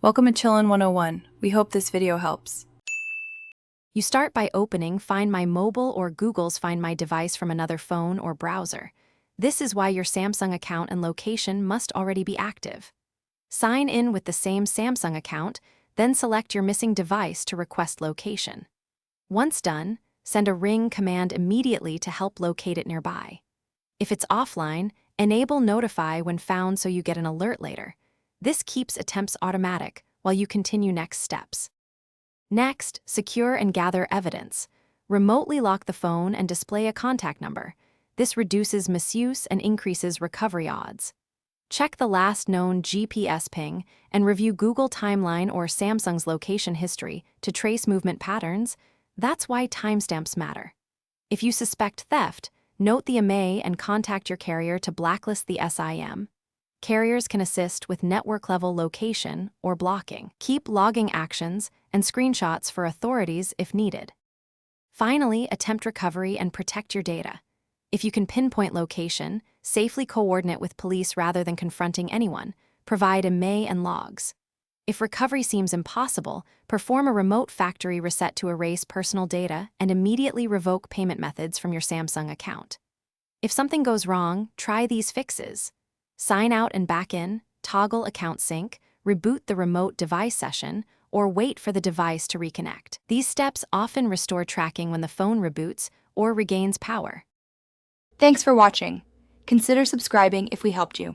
Welcome to Chillin' 101. We hope this video helps. You start by opening Find My Mobile or Google's Find My Device from another phone or browser. This is why your Samsung account and location must already be active. Sign in with the same Samsung account, then select your missing device to request location. Once done, send a ring command immediately to help locate it nearby. If it's offline, enable Notify when found so you get an alert later. This keeps attempts automatic while you continue next steps. Next, secure and gather evidence. Remotely lock the phone and display a contact number. This reduces misuse and increases recovery odds. Check the last known GPS ping and review Google Timeline or Samsung's location history to trace movement patterns. That's why timestamps matter. If you suspect theft, note the IMEI and contact your carrier to blacklist the SIM. Carriers can assist with network-level location or blocking. Keep logging actions and screenshots for authorities if needed. Finally, attempt recovery and protect your data. If you can pinpoint location, safely coordinate with police rather than confronting anyone. Provide IMEI and logs. If recovery seems impossible, perform a remote factory reset to erase personal data and immediately revoke payment methods from your Samsung account. If something goes wrong, try these fixes. Sign out and back in, toggle account sync, reboot the remote device session, or wait for the device to reconnect. These steps often restore tracking when the phone reboots or regains power. Thanks for watching. Consider subscribing if we helped you.